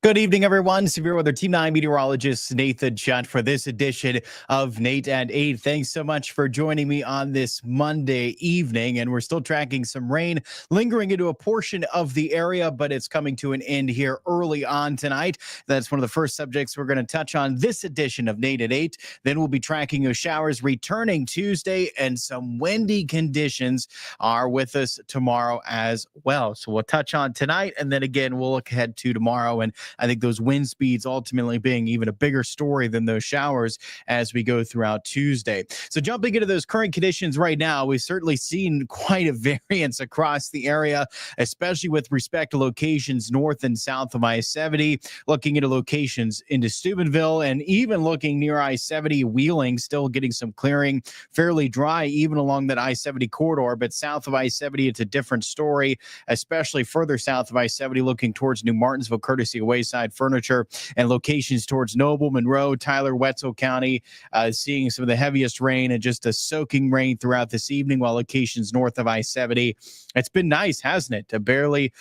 Good evening, everyone. Severe Weather Team 9 meteorologist Nathan Chutt for this edition of Nate at 8. Thanks so much for joining me on this Monday evening. And we're still tracking some rain lingering into a portion of the area, but it's coming to an end here early on tonight. That's one of the first subjects we're going to touch on this edition of Nate at 8. Then we'll be tracking those showers returning Tuesday, and some windy conditions are with us tomorrow as well. So we'll touch on tonight, and then again, we'll look ahead to tomorrow. And I think those wind speeds ultimately being even a bigger story than those showers as we go throughout Tuesday. So jumping into those current conditions right now, we've certainly seen quite a variance across the area, especially with respect to locations north and south of I-70, looking into locations into Steubenville, and even looking near I-70 Wheeling, still getting some clearing, fairly dry even along that I-70 corridor. But south of I-70, it's a different story, especially further south of I-70, looking towards New Martinsville, courtesy of Wayside Furniture, and locations towards Noble, Monroe, Tyler, Wetzel County, seeing some of the heaviest rain and just a soaking rain throughout this evening, while locations north of I-70, it's been nice, hasn't it? To barely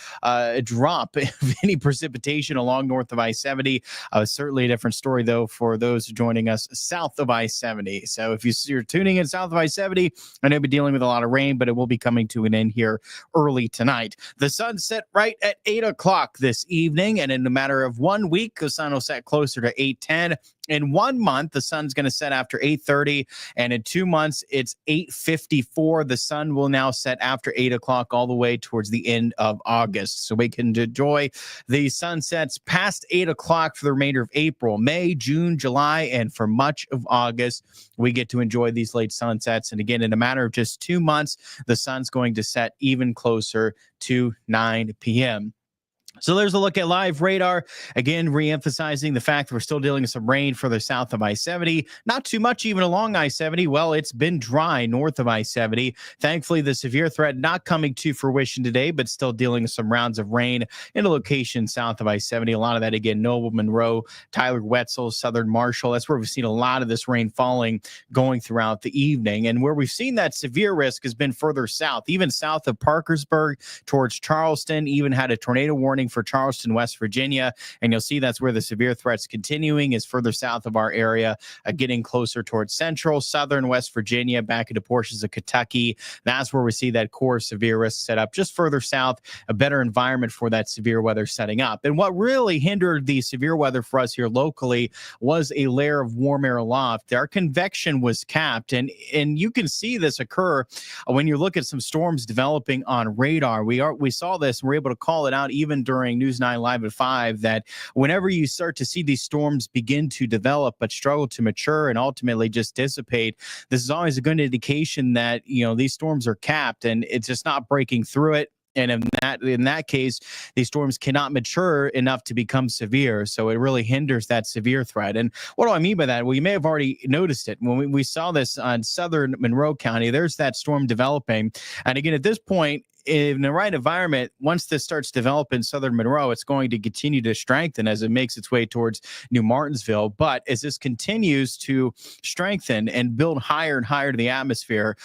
drop of any precipitation along north of I-70. Certainly a different story, though, for those joining us south of I-70. So if you're tuning in south of I-70, I know you'll be dealing with a lot of rain, but it will be coming to an end here early tonight. The sun set right at 8 o'clock this evening, and in a matter of 1 week, the sun will set closer to 8:10. In 1 month, the sun's going to set after 8:30, and in 2 months, it's 8:54. The sun will now set after 8 o'clock all the way towards the end of August. So we can enjoy the sunsets past 8 o'clock for the remainder of April, May, June, July, and for much of August, we get to enjoy these late sunsets. And again, in a matter of just 2 months, the sun's going to set even closer to 9 p.m. So there's a look at live radar. Again, reemphasizing the fact that we're still dealing with some rain further south of I-70. Not too much even along I-70. Well, it's been dry north of I-70. Thankfully, the severe threat not coming to fruition today, but still dealing with some rounds of rain in a location south of I-70. A lot of that, again, Noble, Monroe, Tyler, Wetzel, Southern Marshall. That's where we've seen a lot of this rain falling going throughout the evening. And where we've seen that severe risk has been further south, even south of Parkersburg towards Charleston, even had a tornado warning for Charleston, West Virginia. And you'll see that's where the severe threat's continuing, is further south of our area, getting closer towards central, southern West Virginia, back into portions of Kentucky. That's where we see that core severe risk set up. Just further south, a better environment for that severe weather setting up. And what really hindered the severe weather for us here locally was a layer of warm air aloft. Our convection was capped, and you can see this occur when you look at some storms developing on radar. We saw this, and we're able to call it out even during News 9 Live at 5, that whenever you start to see these storms begin to develop but struggle to mature and ultimately just dissipate, this is always a good indication that, these storms are capped and it's just not breaking through it. And in that case, these storms cannot mature enough to become severe. So it really hinders that severe threat. And what do I mean by that? Well, you may have already noticed it. When we saw this on southern Monroe County, there's that storm developing. And again, at this point, in the right environment, once this starts to develop in southern Monroe, it's going to continue to strengthen as it makes its way towards New Martinsville. But as this continues to strengthen and build higher and higher to the atmosphere,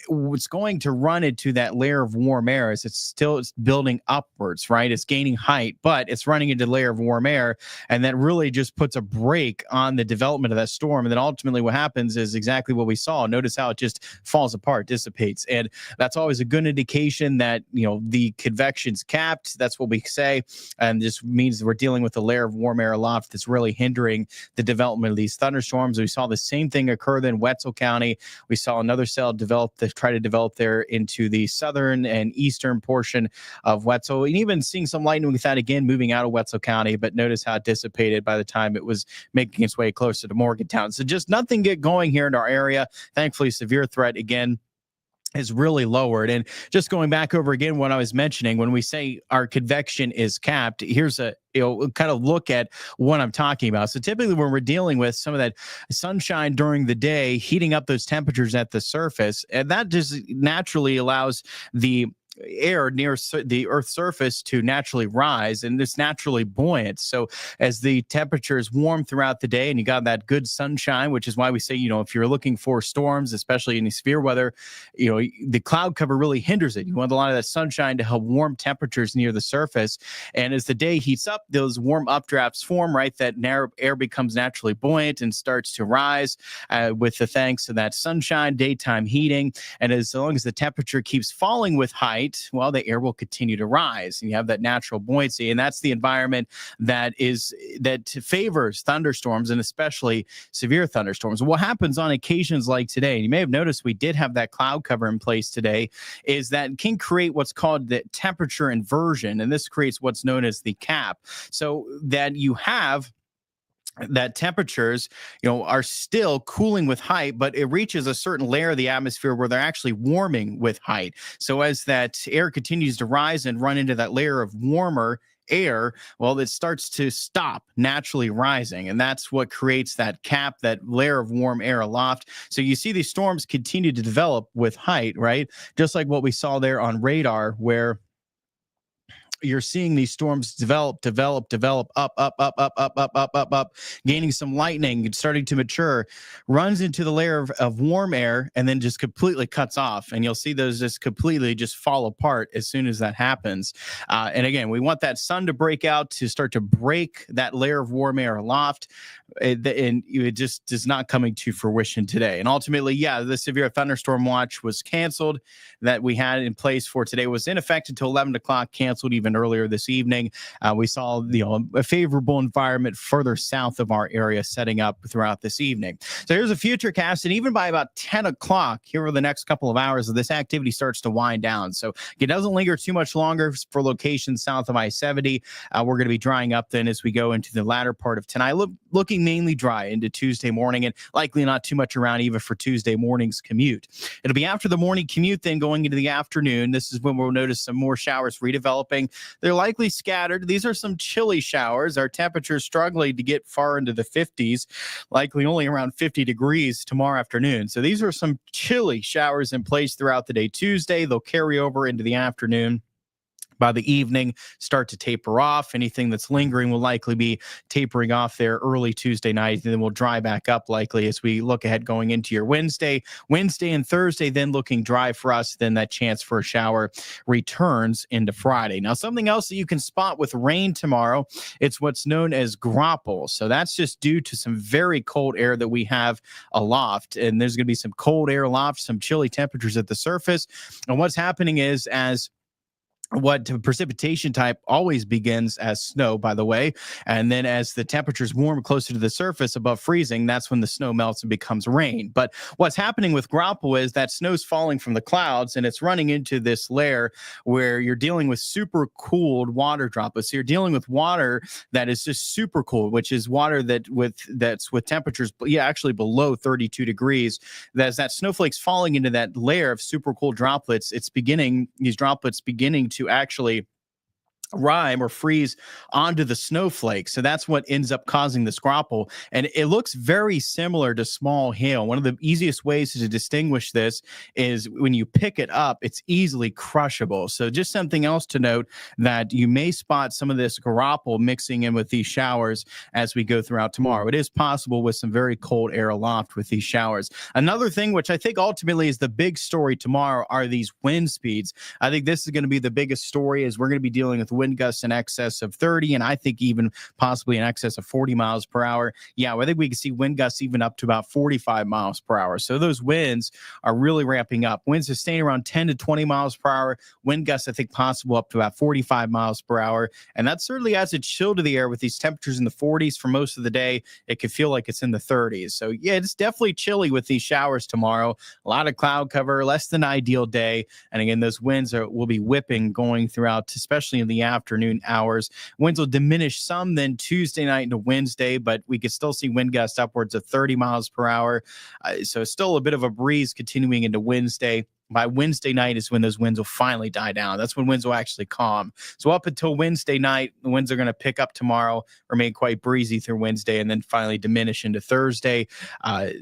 it's going to run into that layer of warm air as it's building upwards, right? It's gaining height, but it's running into a layer of warm air, and that really just puts a brake on the development of that storm. And then ultimately what happens is exactly what we saw. Notice how it just falls apart, dissipates. And that's always a good indication that, the convection's capped. That's what we say. And this means we're dealing with a layer of warm air aloft that's really hindering the development of these thunderstorms. We saw the same thing occur in Wetzel County. We saw another cell try to develop there into the southern and eastern portion of Wetzel, and even seeing some lightning with that again moving out of Wetzel County. But notice how it dissipated by the time it was making its way closer to Morgantown. So just nothing get going here in our area. Thankfully, severe threat again is really lowered. And just going back over again what I was mentioning, when we say our convection is capped, here's a kind of look at what I'm talking about. So typically when we're dealing with some of that sunshine during the day, heating up those temperatures at the surface, and that just naturally allows the air near the Earth's surface to naturally rise, and it's naturally buoyant. So as the temperatures warm throughout the day and you got that good sunshine, which is why we say, if you're looking for storms, especially in severe weather, the cloud cover really hinders it. You want a lot of that sunshine to help warm temperatures near the surface. And as the day heats up, those warm updrafts form, right? That air becomes naturally buoyant and starts to rise with the thanks to that sunshine, daytime heating. And as long as the temperature keeps falling with height, well, the air will continue to rise and you have that natural buoyancy. And that's the environment that favors thunderstorms, and especially severe thunderstorms. What happens on occasions like today, and you may have noticed we did have that cloud cover in place today, is that can create what's called the temperature inversion. And this creates what's known as the cap. So that you have that temperatures, are still cooling with height, but it reaches a certain layer of the atmosphere where they're actually warming with height. So as that air continues to rise and run into that layer of warmer air, well, it starts to stop naturally rising. And that's what creates that cap, that layer of warm air aloft. So you see these storms continue to develop with height, right? Just like what we saw there on radar, where you're seeing these storms develop, up, gaining some lightning, starting to mature, runs into the layer of warm air, and then just completely cuts off. And you'll see those just completely just fall apart as soon as that happens. And again, we want that sun to break out to start to break that layer of warm air aloft. And it just is not coming to fruition today. And ultimately, the severe thunderstorm watch was canceled that we had in place for today was in effect until 11 o'clock, canceled even earlier this evening. We saw a favorable environment further south of our area setting up throughout this evening. So here's a future cast, and even by about 10 o'clock here over the next couple of hours, this activity starts to wind down. So it doesn't linger too much longer for locations south of I-70. We're going to be drying up then as we go into the latter part of tonight, looking mainly dry into Tuesday morning, and likely not too much around even for Tuesday morning's commute. It'll be after the morning commute, then going into the afternoon. This is when we'll notice some more showers redeveloping. They're likely scattered. These are some chilly showers. Our temperatures struggling to get far into the 50s, likely only around 50 degrees tomorrow afternoon. So these are some chilly showers in place throughout the day Tuesday. They'll carry over into the afternoon. By the evening, start to taper off. Anything that's lingering will likely be tapering off there early Tuesday night, and then we'll dry back up likely as we look ahead going into your Wednesday and Thursday, then looking dry for us. Then that chance for a shower returns into Friday. Now, something else that you can spot with rain tomorrow, it's what's known as graupel. So that's just due to some very cold air that we have aloft, and there's going to be some cold air aloft, some chilly temperatures at the surface. And what's happening is, as what precipitation type always begins as snow, by the way. And then as the temperatures warm closer to the surface above freezing, that's when the snow melts and becomes rain. But what's happening with graupel is that snow's falling from the clouds and it's running into this layer where you're dealing with super cooled water droplets. So you're dealing with water that is just super cold, which is water that's with temperatures actually below 32 degrees. As that snowflake's falling into that layer of super cool droplets, these droplets beginning to actually rime or freeze onto the snowflake. So that's what ends up causing this graupel. And it looks very similar to small hail. One of the easiest ways to distinguish this is when you pick it up, it's easily crushable. So just something else to note, that you may spot some of this graupel mixing in with these showers as we go throughout tomorrow. It is possible with some very cold air aloft with these showers. Another thing, which I think ultimately is the big story tomorrow, are these wind speeds. I think this is going to be the biggest story, as we're going to be dealing with wind gusts in excess of 30, and I think even possibly in excess of 40 miles per hour. Yeah, I think we can see wind gusts even up to about 45 miles per hour. So those winds are really ramping up. Winds are staying around 10 to 20 miles per hour. Wind gusts, I think, possible up to about 45 miles per hour. And that certainly adds a chill to the air with these temperatures in the 40s for most of the day. It could feel like it's in the 30s. So yeah, it's definitely chilly with these showers tomorrow. A lot of cloud cover, less than ideal day. And again, those winds will be whipping going throughout, especially in the afternoon hours. Winds will diminish some then Tuesday night into Wednesday, but we could still see wind gusts upwards of 30 miles per hour. So still a bit of a breeze continuing into Wednesday. By Wednesday night is when those winds will finally die down. That's when winds will actually calm. So up until Wednesday night, the winds are going to pick up tomorrow, remain quite breezy through Wednesday, and then finally diminish into Thursday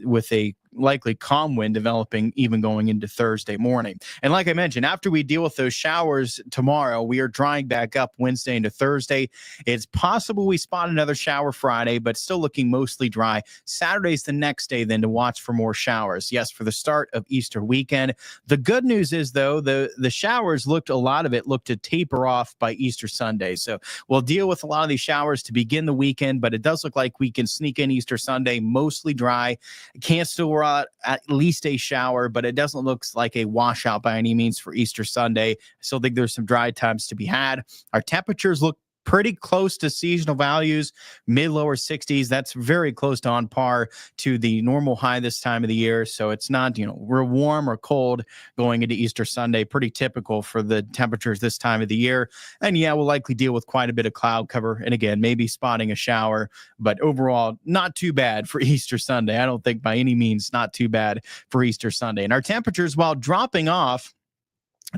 with a likely calm wind developing even going into Thursday morning. And like I mentioned, after we deal with those showers tomorrow, we are drying back up Wednesday into Thursday. It's possible we spot another shower Friday, but still looking mostly dry. Saturday's the next day then to watch for more showers. Yes, for the start of Easter weekend. The good news is, though, the showers a lot of it looked to taper off by Easter Sunday. So we'll deal with a lot of these showers to begin the weekend, but it does look like we can sneak in Easter Sunday, mostly dry. Can't still rot at least a shower, but it doesn't look like a washout by any means for Easter Sunday. I still think there's some dry times to be had. Our temperatures look pretty close to seasonal values, mid-lower 60s. That's very close to on par to the normal high this time of the year. So it's not, real warm or cold going into Easter Sunday. Pretty typical for the temperatures this time of the year. And yeah, we'll likely deal with quite a bit of cloud cover. And again, maybe spotting a shower, but overall, not too bad for Easter Sunday. I don't think by any means not too bad for Easter Sunday. And our temperatures, while dropping off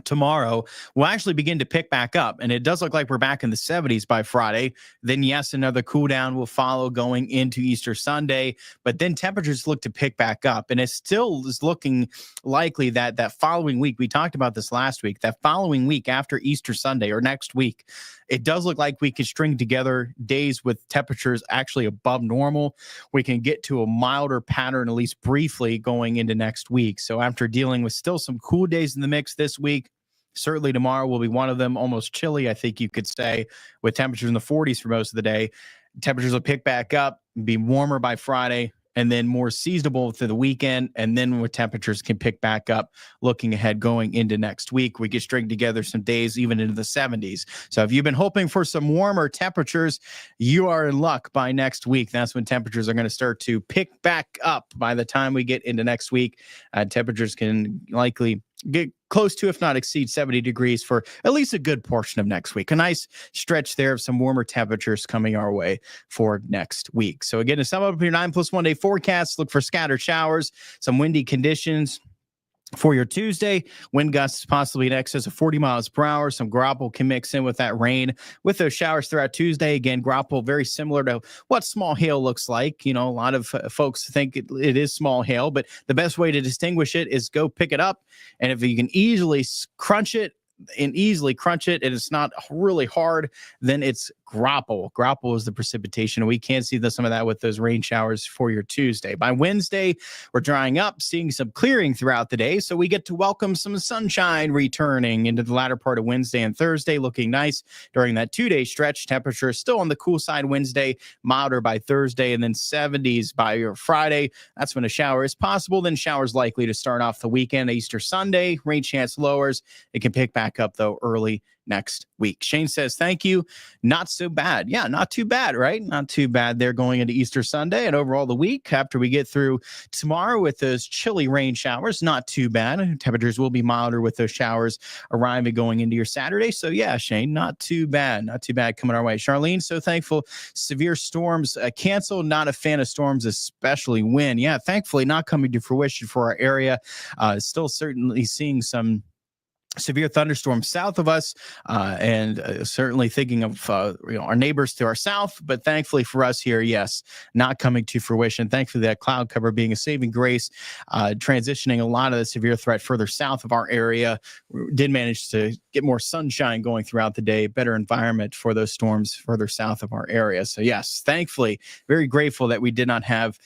tomorrow, will actually begin to pick back up, and it does look like we're back in the 70s by Friday. Then yes, another cool down will follow going into Easter Sunday, but then temperatures look to pick back up, and it still is looking likely that following week, we talked about this last week, that following week after Easter Sunday or next week, it does look like we can string together days with temperatures actually above normal. We can get to a milder pattern, at least briefly, going into next week. So after dealing with still some cool days in the mix this week, certainly tomorrow will be one of them, almost chilly, I think you could say, with temperatures in the 40s for most of the day. Temperatures will pick back up, be warmer by Friday, and then more seasonable through the weekend. And then where temperatures can pick back up, looking ahead going into next week, we can string together some days even into the 70s. So if you've been hoping for some warmer temperatures, you are in luck by next week. That's when temperatures are going to start to pick back up. By the time we get into next week, temperatures can likely get close to, if not exceed 70 degrees for at least a good portion of next week. A nice stretch there of some warmer temperatures coming our way for next week. So again, to sum up your 9+1 day forecast, look for scattered showers, some windy conditions. For your Tuesday, wind gusts possibly in excess of 40 miles per hour. Some grapple can mix in with that rain. With those showers throughout Tuesday, again, grapple very similar to what small hail looks like. A lot of folks think it is small hail, but the best way to distinguish it is go pick it up. And if you can easily crunch it, and it's not really hard, then it's grapple. Grapple is the precipitation. We can see some of that with those rain showers for your Tuesday. By Wednesday, we're drying up, seeing some clearing throughout the day, so we get to welcome some sunshine returning into the latter part of Wednesday and Thursday, looking nice during that 2-day stretch. Temperature still on the cool side Wednesday, milder by Thursday, and then 70s by your Friday. That's when a shower is possible. Then showers likely to start off the weekend. Easter Sunday, rain chance lowers. It can pick back up, though, early next week. Shane says, thank you. Not so bad. Yeah, not too bad, right? Not too bad there going into Easter Sunday and overall the week after we get through tomorrow with those chilly rain showers. Not too bad. Temperatures will be milder with those showers arriving going into your Saturday. So yeah, Shane, not too bad. Not too bad coming our way. Charlene, so thankful. Severe storms canceled. Not a fan of storms, especially wind. Yeah, thankfully not coming to fruition for our area. Still certainly seeing some severe thunderstorms south of us, and certainly thinking of our neighbors to our south, but thankfully for us here, yes, not coming to fruition. Thankfully, that cloud cover being a saving grace, transitioning a lot of the severe threat further south of our area. We did manage to get more sunshine going throughout the day, better environment for those storms further south of our area. So yes, thankfully, very grateful that we did not have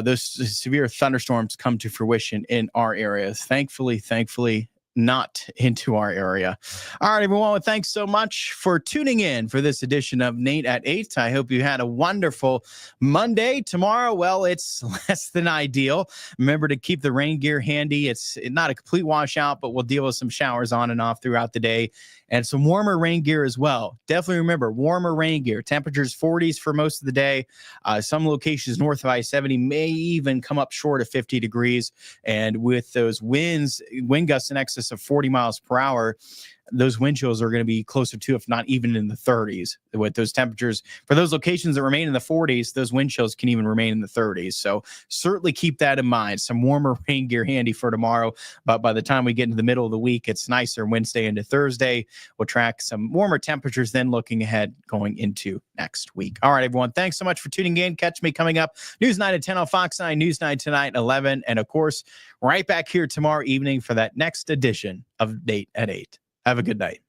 those severe thunderstorms come to fruition in our areas. Thankfully, not into our area. All right, everyone. Well, thanks so much for tuning in for this edition of Nate at 8. I hope you had a wonderful Monday. Tomorrow, well, it's less than ideal. Remember to keep the rain gear handy. It's not a complete washout, but we'll deal with some showers on and off throughout the day and some warmer rain gear as well. Definitely remember warmer rain gear. Temperatures 40s for most of the day. Some locations north of I-70 may even come up short of 50 degrees. And with those wind gusts in excess of 40 miles per hour, those wind chills are going to be closer to, if not even in the 30s, with those temperatures. For those locations that remain in the 40s, those wind chills can even remain in the 30s. So certainly keep that in mind. Some warmer rain gear handy for tomorrow. But by the time we get into the middle of the week, it's nicer Wednesday into Thursday. We'll track some warmer temperatures then looking ahead going into next week. All right, everyone. Thanks so much for tuning in. Catch me coming up News 9 at 10 on Fox 9, News 9 tonight, 11. And of course, right back here tomorrow evening for that next edition of Nate at 8. Have a good night.